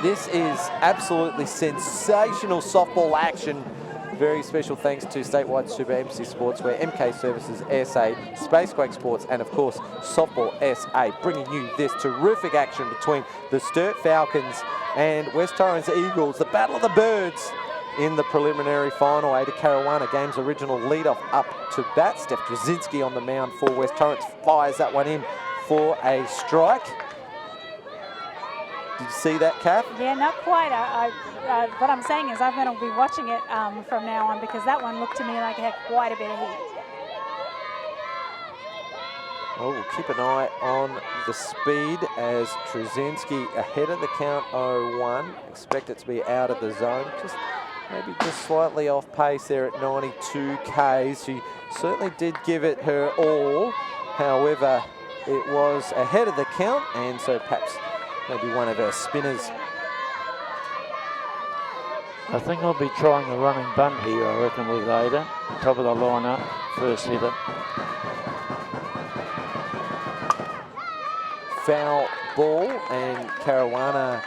This is absolutely sensational softball action. Very special thanks to Statewide Super MC Sportswear, MK Services SA, Spacequake Sports, and of course Softball SA, bringing you this terrific action between the Sturt Falcons and West Torrens Eagles, the Battle of the Birds in the preliminary final. Ada Caruana, game's original leadoff, up to bat. Steph Drzezinski on the mound for West Torrens, fires that one in for a strike. Did you see that, Kath? Yeah, not quite. What I'm saying is I'm going to be watching it from now on, because that one looked to me like it had quite a bit of heat. Oh, we'll keep an eye on the speed as Drzezinski ahead of the count 0-1. Expect it to be out of the zone. Maybe just slightly off pace there at 92 Ks. She certainly did give it her all. However, it was ahead of the count, and so perhaps maybe one of our spinners. I think I'll be trying a running bunt here, I reckon, with Ada. Top of the lineup, first hitter. Foul ball, and Caruana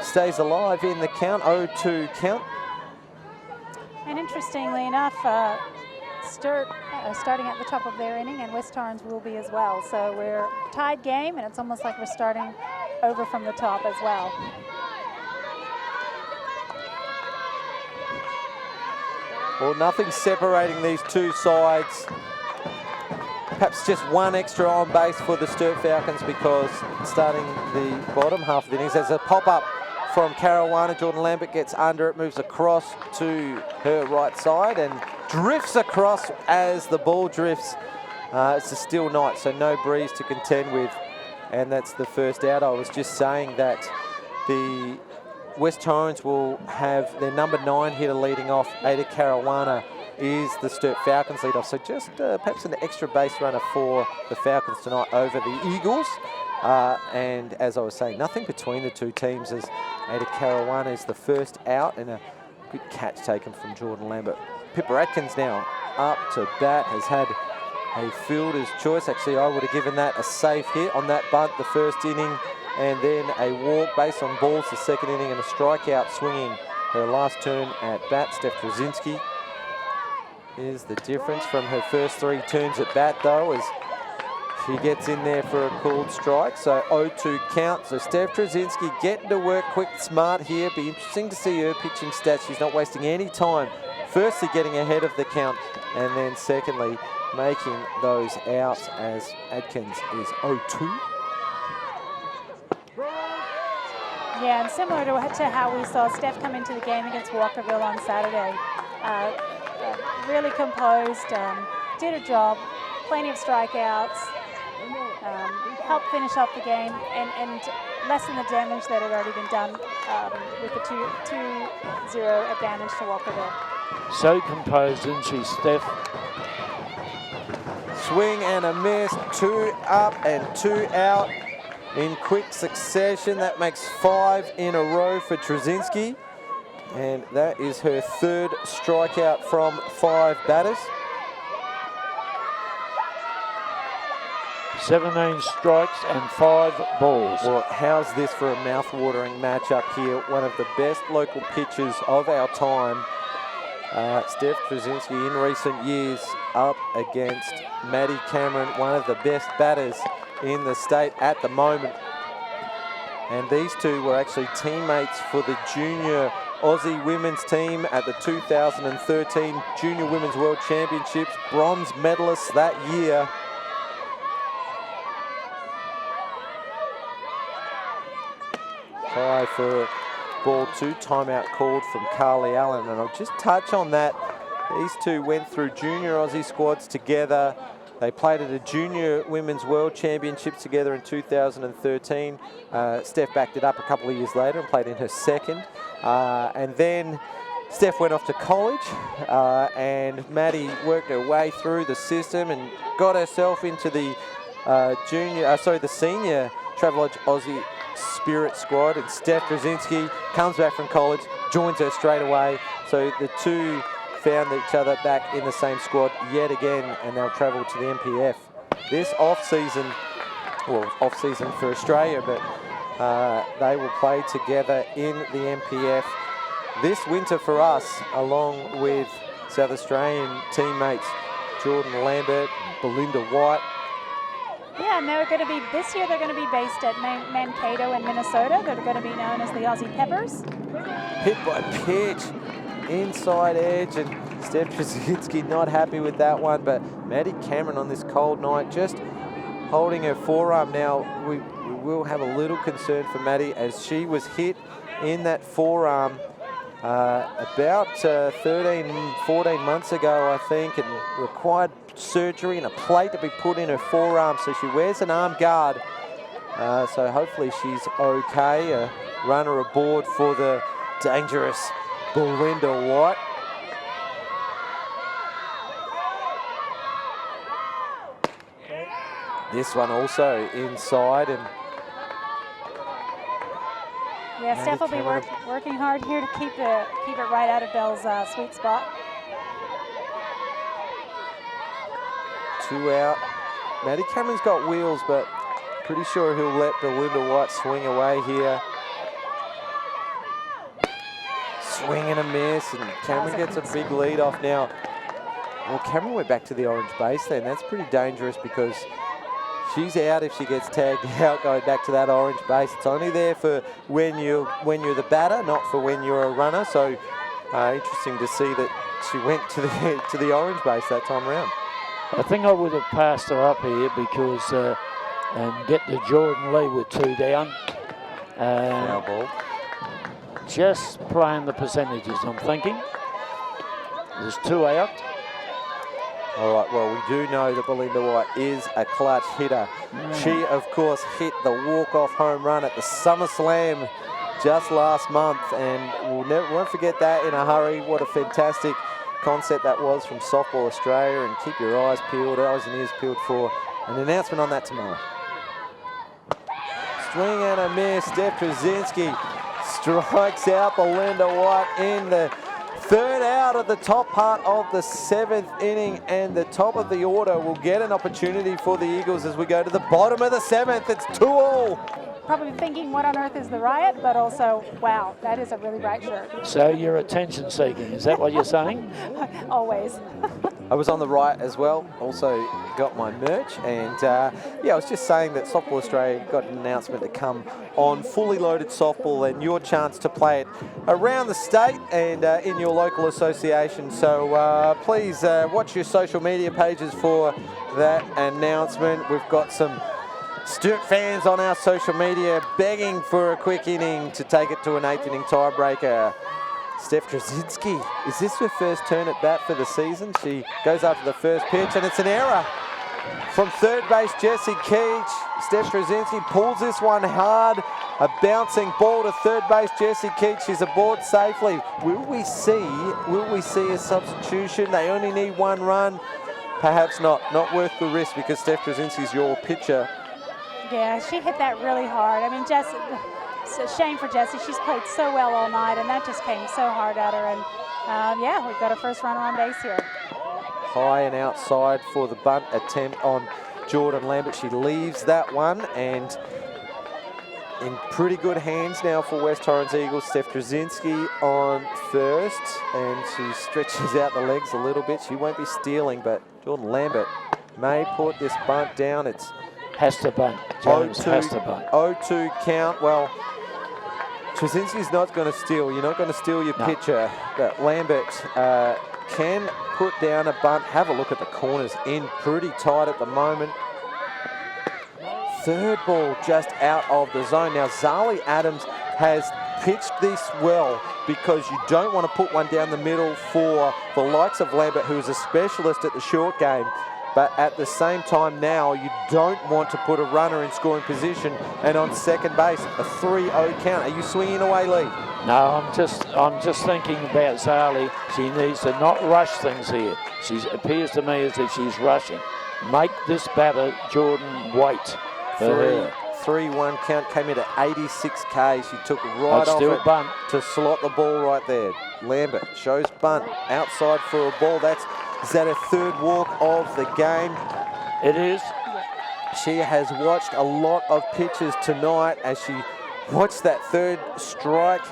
stays alive in the count, 0-2 count. And interestingly enough, Sturt starting at the top of their inning, and West Torrens will be as well. So we're tied game, and it's almost like we're starting over from the top as well. Well, nothing separating these two sides. Perhaps just one extra on base for the Sturt Falcons, because starting the bottom half of the innings, there's a pop-up from Caruana. Jordan Lambert gets under it, moves across to her right side and drifts across as the ball drifts. It's a still night, so no breeze to contend with, and that's the first out. I was just saying that the West Torrens will have their number 9 hitter leading off. Ada Caruana is the Sturt Falcons lead off, so just perhaps an extra base runner for the Falcons tonight over the Eagles. And as I was saying, nothing between the two teams, as Ada Caruana is the first out, and a good catch taken from Jordan Lambert. Pippa Atkins now up to bat, has had a fielder's choice. Actually, I would have given that a safe hit on that bunt the first inning, and then a walk based on balls the second inning, and a strikeout swinging her last turn at bat. Steph Drzezinski is the difference from her first 3 turns at bat, though, as she gets in there for a called strike. So 0-2 count. So Steph Drzezinski getting to work quick, smart here. Be interesting to see her pitching stats. She's not wasting any time. Firstly, getting ahead of the count, and then secondly, making those outs, as Atkins is 0-2. Yeah, and similar to how we saw Steph come into the game against Walkerville on Saturday. Really composed, did a job, plenty of strikeouts, helped finish off the game and lessen the damage that had already been done with the 2-0 advantage to Walkerville. So composed, isn't she, Steph? Swing and a miss, 2 up and 2 out in quick succession. That makes 5 in a row for Drzezinski, and that is her 3rd strikeout from 5 batters. 17 strikes and 5 balls. Well, how's this for a mouth-watering matchup here? One of the best local pitchers of our time, Steph Drzezinski, in recent years, up against Maddie Cameron, one of the best batters in the state at the moment. And these two were actually teammates for the junior Aussie women's team at the 2013 Junior Women's World Championships, bronze medalists that year. Try for ball 2, timeout called from Carly Allen, and I'll just touch on that. These two went through junior Aussie squads together. They played at a Junior Women's World Championships together in 2013. Steph backed it up a couple of years later and played in her 2nd. And then Steph went off to college, and Maddie worked her way through the system and got herself into the the senior Travelodge Aussie Spirit squad. And Steph Drzezinski comes back from college, joins her straight away. So the two found each other back in the same squad yet again, and they'll travel to the MPF this off-season, well, off-season for Australia, but they will play together in the MPF this winter for us, along with South Australian teammates Jordan Lambert, Belinda White. Yeah, and they're going to be, this year they're going to be based at Mankato in Minnesota. They're going to be known as the Aussie Peppers. Hit by pitch, inside edge, and Steph Trzynski not happy with that one, but Maddie Cameron on this cold night just holding her forearm. Now, we will have a little concern for Maddie as she was hit in that forearm about 13, 14 months ago, I think, and required surgery and a plate to be put in her forearm, so she wears an arm guard. So hopefully she's okay. A runner aboard for the dangerous Belinda White. This one also inside, and yeah, Steph will be working hard here to keep it right out of Belle's sweet spot. 2 out. Maddie Cameron's got wheels, but pretty sure he'll let Belinda White swing away here. Swing and a miss, and Cameron gets a big lead off now. Well, Cameron went back to the orange base then. That's pretty dangerous because she's out if she gets tagged out going back to that orange base. It's only there for when you're the batter, not for when you're a runner. So interesting to see that she went to the orange base that time around. I think I would have passed her up here because and get the Jordan Lee with 2 down. Foul ball. Just playing the percentages, I'm thinking. There's 2 out. All right, well, we do know that Belinda White is a clutch hitter. She, of course, hit the walk-off home run at the SummerSlam just last month, and won't forget that in a hurry. What a fantastic concept that was from Softball Australia, and keep your eyes peeled, eyes and ears peeled for an announcement on that tomorrow. Swing and a miss. Steph Trzynski strikes out Belinda White in the 3rd out of the top part of the 7th inning, and the top of the order will get an opportunity for the Eagles as we go to the bottom of the 7th. It's 2-all. Probably thinking, what on earth is the riot? But also, wow, that is a really bright shirt. So you're attention seeking, is that what you're saying? Always. I was on the right as well, also got my merch, and yeah, I was just saying that Softball Australia got an announcement to come on fully loaded softball and your chance to play it around the state and in your local association. So please watch your social media pages for that announcement. We've got some Sturt fans on our social media begging for a quick inning to take it to an 8th inning tiebreaker. Steph Trzynski, is this her first turn at bat for the season? She goes after the first pitch, and it's an error from 3rd base Jessie Keach. Steph Trzynski pulls this one hard. A bouncing ball to 3rd base Jessie Keach. She's aboard safely. Will we see a substitution? They only need 1 run. Perhaps not. Not worth the risk because Steph Trzynski's your pitcher. Yeah, she hit that really hard. I mean, it's a shame for Jessie. She's played so well all night, and that just came so hard at her. And yeah, we've got a first runner on base here. High and outside for the bunt attempt on Jordan Lambert. She leaves that one, and in pretty good hands now for West Torrens Eagles. Steph Trzynski on first, and she stretches out the legs a little bit. She won't be stealing, but Jordan Lambert may put this bunt down. It's has to bunt. Jones has to bunt. 0-2 count. Well, Trzynski's not going to steal. You're not going to steal your pitcher. But Lambert can put down a bunt. Have a look at the corners in pretty tight at the moment. 3rd ball just out of the zone. Now, Zali Adams has pitched this well because you don't want to put one down the middle for the likes of Lambert, who is a specialist at the short game. But at the same time now, you don't want to put a runner in scoring position, and on 2nd base, a 3-0 count. Are you swinging away, Lee? No, I'm just thinking about Zali. She needs to not rush things here. She appears to me as if she's rushing. Make this batter, Jordan, wait for her. 3-1 count, came in at 86 K. She took right off it bunt to slot the ball right there. Lambert shows bunt outside for a ball. Is that her 3rd walk of the game? It is. She has watched a lot of pitches tonight as she Watch that third strike.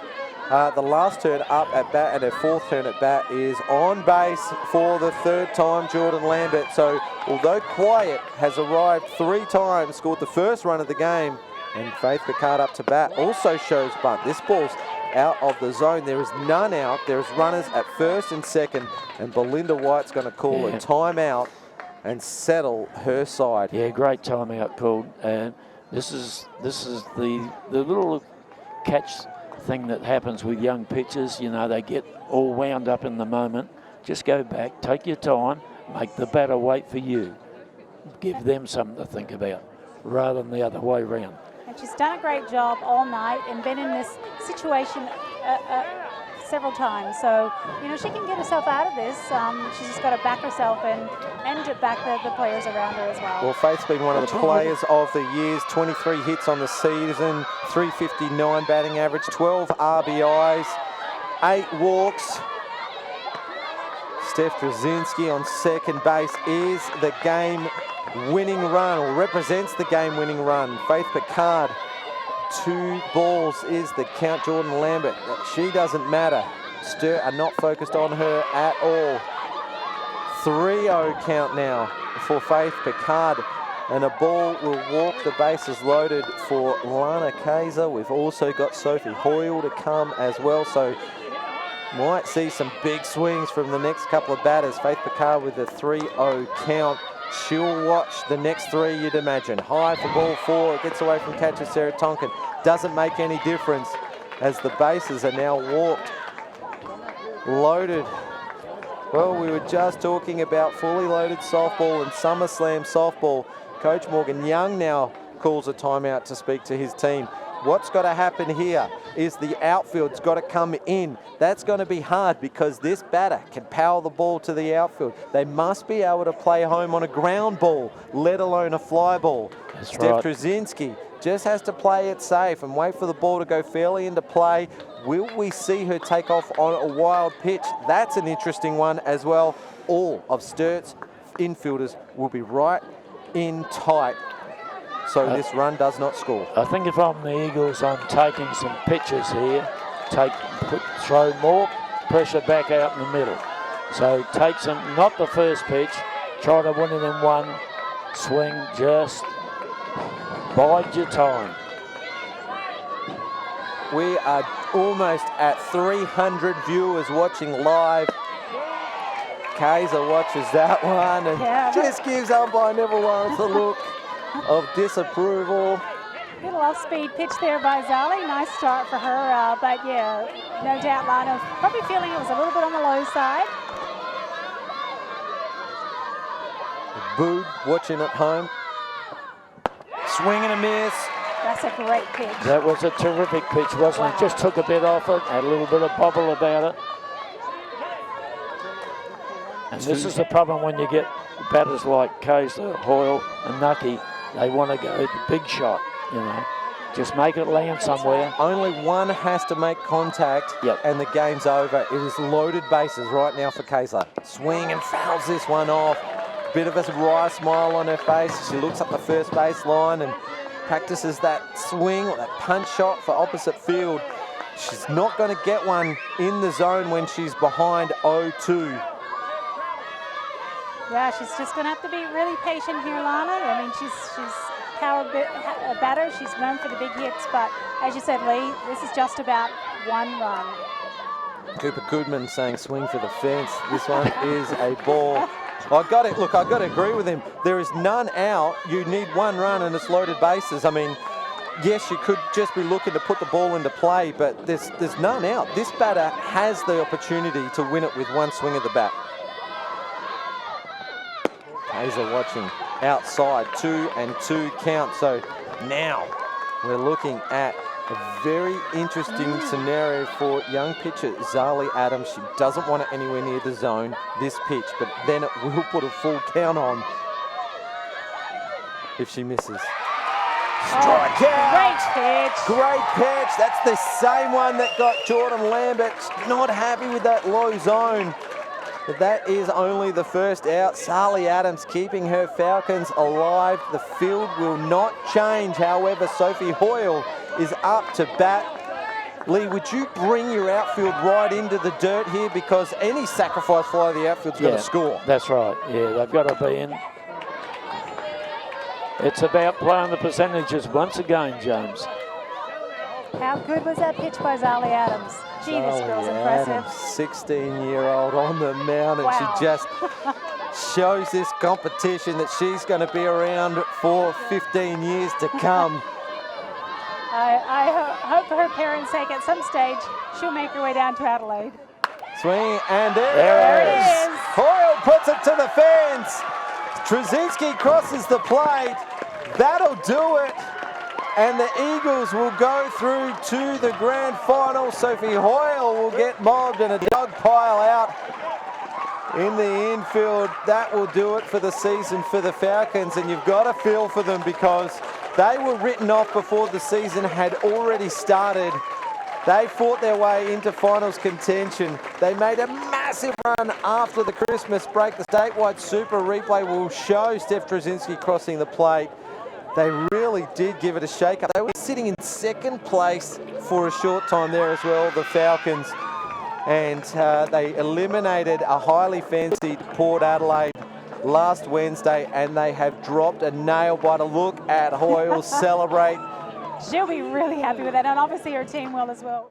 The last turn up at bat and her fourth turn at bat is on base for the third time, Jordan Lambert. So although Quiet has arrived 3 times, scored the first run of the game, and Faith Picard up to bat also shows bunt. This ball's out of the zone. There is none out. There is runners at first and second, and Belinda White's going to call a timeout and settle her side. Yeah, great timeout called. And this is the little catch thing that happens with young pitchers. You know, they get all wound up in the moment. Just go back, take your time, make the batter wait for you. Give them something to think about rather than the other way around. And she's done a great job all night and been in this situation several times. So, you know, she can get herself out of this. She's just got to back herself and to back the players around her as well. Well, Faith's been one of the players of the years. 23 hits on the season, 359 batting average, 12 RBIs, 8 walks. Steph Drzezinski on second base is the game-winning run, or represents the game-winning run. Faith Picard, 2 balls is the count. Jordan Lambert, she doesn't matter. Sturt are not focused on her at all. 3-0 count now for Faith Picard, and a ball will walk. The bases loaded for Lana Kaiser. We've also got Sophie Hoyle to come as well, so might see some big swings from the next couple of batters. Faith Picard with a 3-0 count. She'll watch the next 3, you'd imagine. High for ball 4, it gets away from catcher Sarah Tonkin. Doesn't make any difference as the bases are now walked. Loaded. Well, we were just talking about fully loaded softball and SummerSlam softball. Coach Morgan Young now calls a timeout to speak to his team. What's got to happen here is the outfield's got to come in. That's going to be hard because this batter can power the ball to the outfield. They must be able to play home on a ground ball, let alone a fly ball. That's Steph right. Drzezinski just has to play it safe and wait for the ball to go fairly into play. Will we see her take off on a wild pitch? That's an interesting one as well. All of Sturt's infielders will be right in tight, so this run does not score. I think if I'm the Eagles, I'm taking some pitches here. Throw more pressure back out in the middle. So take some, not the first pitch, try to win it in one swing, just bide your time. We are almost at 300 viewers watching live. Kaiser watches that one and just gives umpire Neville Lawrence a look of disapproval. Little off-speed pitch there by Zali. Nice start for her, but yeah, no doubt Lana probably feeling it was a little bit on the low side. Bood watching at home. Swing and a miss. That's a great pitch. That was a terrific pitch, wasn't it? Just took a bit off it, had a little bit of bobble about it. And this is the problem when you get batters like Kaiser, Hoyle and Nucky. They want to go the big shot, you know. Just make it land somewhere. Only one has to make contact and the game's over. It is loaded bases right now for Kaiser. Swing and fouls this one off. Bit of a wry smile on her face. She looks up the first base line and practices that swing or that punch shot for opposite field. She's not going to get one in the zone when she's behind 0-2. Yeah, she's just going to have to be really patient here, Lana. I mean, she's power batter. She's known for the big hits, but as you said, Lee, this is just about one run. Cooper Goodman saying swing for the fence. This one is a ball. I've got to agree with him. There is none out. You need one run and it's loaded bases. I mean, yes, you could just be looking to put the ball into play, but there's none out. This batter has the opportunity to win it with one swing of the bat. Kaiser watching outside, 2-2 count. So now we're looking at a very interesting scenario for young pitcher Zali Adams. She doesn't want it anywhere near the zone, this pitch, but then it will put a full count on if she misses. Strike out! Great pitch. Great pitch. That's the same one that got Jordan Lambert. Not happy with that low zone. But that is only the first out. Zali Adams keeping her Falcons alive. The field will not change. However, Sophie Hoyle is up to bat. Lee, would you bring your outfield right into the dirt here? Because any sacrifice fly of the outfield's going to score. That's right. Yeah, they've got to be in. It's about playing the percentages once again, James. How good was that pitch by Zali Adams? Gee, this girl's impressive. 16-year-old on the mound, and Wow. she just shows this competition that she's going to be around for 15 years to come. I hope for her parents' sake at some stage she'll make her way down to Adelaide. Swing, and There it it is. is. Hoyle puts it to the fence. Trzynski crosses the plate. That'll do it. And the Eagles will go through to the grand final. Sophie Hoyle will get mobbed and a dog pile out in the infield. That will do it for the season for the Falcons, and you've got to feel for them because they were written off before the season had already started. They fought their way into finals contention. They made a massive run after the Christmas break. The statewide super replay will show Steph Trzynski crossing the plate. They really did give it a shake-up. They were sitting in second place for a short time there as well, the Falcons. And they eliminated a highly fancied Port Adelaide last Wednesday, and they have dropped a nail-biter. Look at Hoyle celebrate. She'll be really happy with that, and obviously her team will as well.